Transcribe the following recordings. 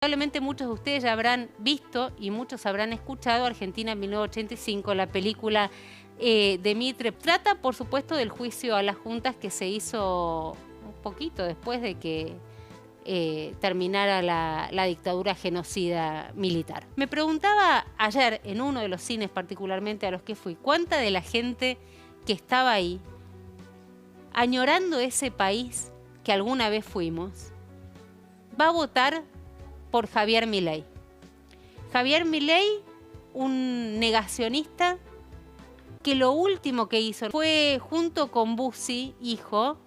Probablemente muchos de ustedes ya habrán visto y muchos habrán escuchado Argentina en 1985, la película de Mitre. Trata, por supuesto, del juicio a las juntas que se hizo un poquito después de que terminara la dictadura genocida militar. Me preguntaba ayer en uno de los cines particularmente a los que fui, ¿cuánta de la gente que estaba ahí, añorando ese país que alguna vez fuimos, va a votar por Javier Milei? Javier Milei, un negacionista que lo último que hizo fue, junto con Bussi, hijo,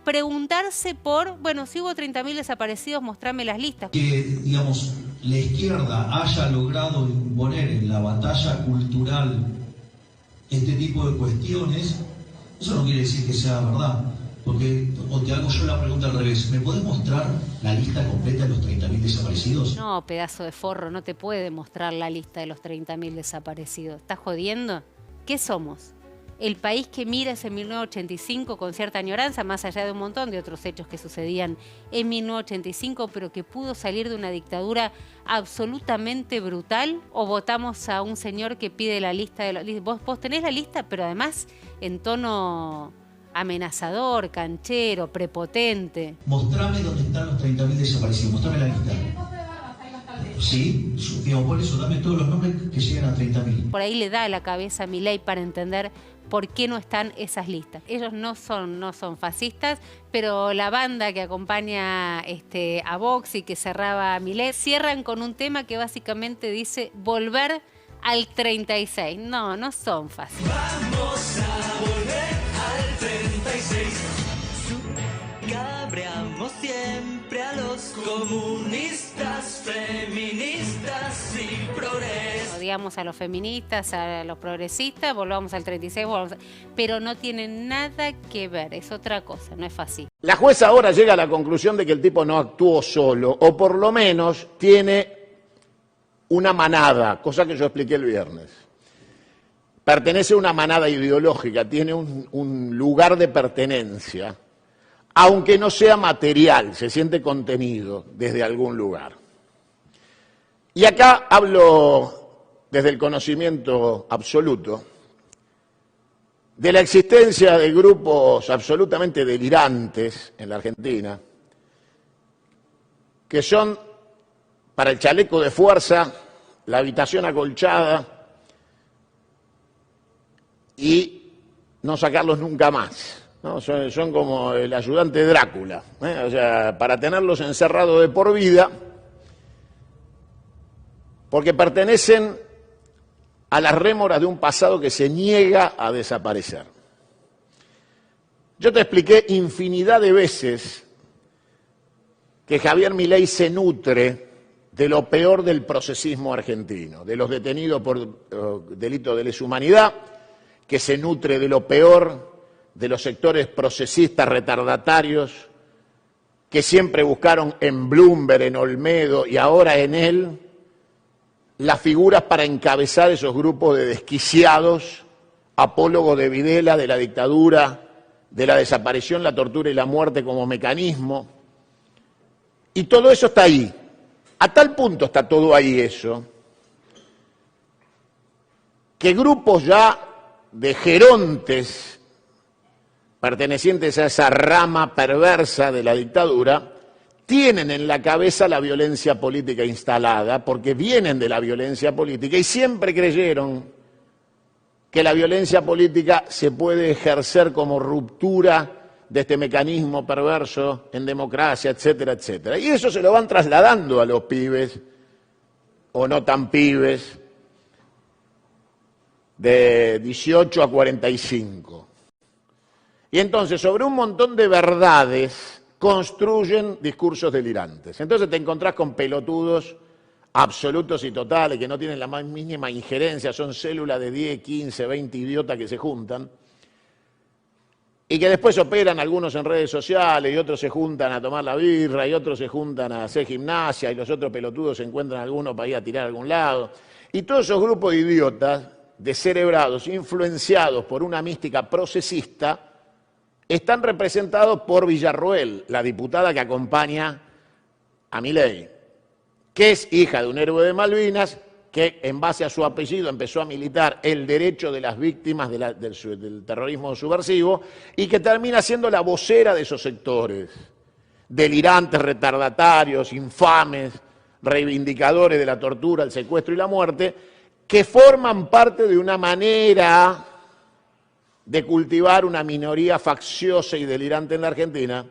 preguntarse por, bueno, si hubo 30.000 desaparecidos, mostrame las listas. Que, digamos, la izquierda haya logrado imponer en la batalla cultural este tipo de cuestiones, eso no quiere decir que sea verdad. Porque, o te hago yo la pregunta al revés, ¿me podés mostrar la lista completa de los 30.000 desaparecidos? No, pedazo de forro, no te puede mostrar la lista de los 30.000 desaparecidos. ¿Estás jodiendo? ¿Qué somos? El país que mira ese 1985 con cierta añoranza, más allá de un montón de otros hechos que sucedían en 1985, pero que pudo salir de una dictadura absolutamente brutal. ¿O votamos a un señor que pide la lista de los... Vos tenés la lista, pero además en tono amenazador, canchero, prepotente. Mostrame dónde están los 30.000 desaparecidos, mostrame la lista. Sí, digamos, por eso, dame todos los nombres que lleguen a 30.000. Por ahí le da a la cabeza a Milei para entender por qué no están esas listas. Ellos no son fascistas, pero la banda que acompaña a Vox y que cerraba a Milei, cierran con un tema que básicamente dice volver al 36. No son fascistas. Vamos a volver al 36. Cabreamos siempre a los comunistas, feministas y progresistas. Odiamos a los feministas, a los progresistas, volvamos al 36, pero no tiene nada que ver, es otra cosa, no es fácil. La jueza ahora llega a la conclusión de que el tipo no actuó solo, o por lo menos tiene una manada, cosa que yo expliqué el viernes. Pertenece a una manada ideológica, tiene un lugar de pertenencia, aunque no sea material, se siente contenido desde algún lugar. Y acá hablo desde el conocimiento absoluto de la existencia de grupos absolutamente delirantes en la Argentina, que son para el chaleco de fuerza, la habitación acolchada y no sacarlos nunca más. ¿No? Son como el ayudante Drácula, o sea, para tenerlos encerrados de por vida, porque pertenecen a las rémoras de un pasado que se niega a desaparecer. Yo te expliqué infinidad de veces que Javier Milei se nutre de lo peor del procesismo argentino, de los detenidos por delito de lesa humanidad, que se nutre de lo peor de los sectores procesistas retardatarios que siempre buscaron en Bloomberg, en Olmedo y ahora en él las figuras para encabezar esos grupos de desquiciados, apólogos de Videla, de la dictadura, de la desaparición, la tortura y la muerte como mecanismo. Y todo eso está ahí. A tal punto está todo ahí eso, que grupos ya de gerontes pertenecientes a esa rama perversa de la dictadura, tienen en la cabeza la violencia política instalada, porque vienen de la violencia política y siempre creyeron que la violencia política se puede ejercer como ruptura de este mecanismo perverso en democracia, etcétera, etcétera. Y eso se lo van trasladando a los pibes, o no tan pibes, de 18 a 45. Y entonces, sobre un montón de verdades, construyen discursos delirantes. Entonces te encontrás con pelotudos absolutos y totales, que no tienen la más mínima injerencia, son células de 10, 15, 20 idiotas que se juntan, y que después operan algunos en redes sociales, y otros se juntan a tomar la birra, y otros se juntan a hacer gimnasia, y los otros pelotudos se encuentran alguno para ir a tirar a algún lado. Y todos esos grupos de idiotas, descerebrados, influenciados por una mística procesista, están representados por Villarroel, la diputada que acompaña a Milei. que es hija de un héroe de Malvinas, que en base a su apellido empezó a militar el derecho de las víctimas del terrorismo subversivo y que termina siendo la vocera de esos sectores, delirantes, retardatarios, infames, reivindicadores de la tortura, el secuestro y la muerte, que forman parte de una manera de cultivar una minoría facciosa y delirante en la Argentina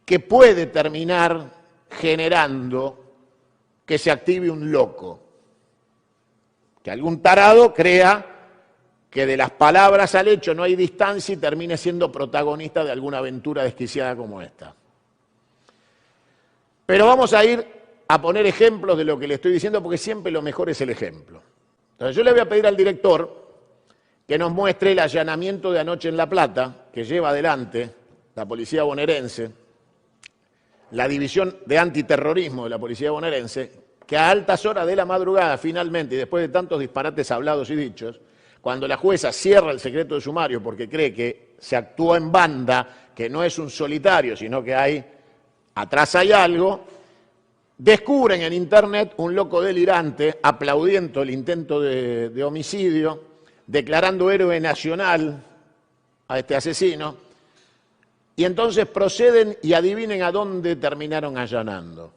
que puede terminar generando que se active un loco, que algún tarado crea que de las palabras al hecho no hay distancia y termine siendo protagonista de alguna aventura desquiciada como esta. Pero vamos a ir a poner ejemplos de lo que le estoy diciendo, porque siempre lo mejor es el ejemplo. Entonces yo le voy a pedir al director que nos muestre el allanamiento de anoche en La Plata, que lleva adelante la policía bonaerense, la división de antiterrorismo de la policía bonaerense, que a altas horas de la madrugada, finalmente, y después de tantos disparates hablados y dichos, cuando la jueza cierra el secreto de sumario porque cree que se actuó en banda, que no es un solitario, sino que atrás hay algo, descubren en internet un loco delirante aplaudiendo el intento de homicidio, declarando héroe nacional a este asesino, y entonces proceden y adivinen a dónde terminaron allanando.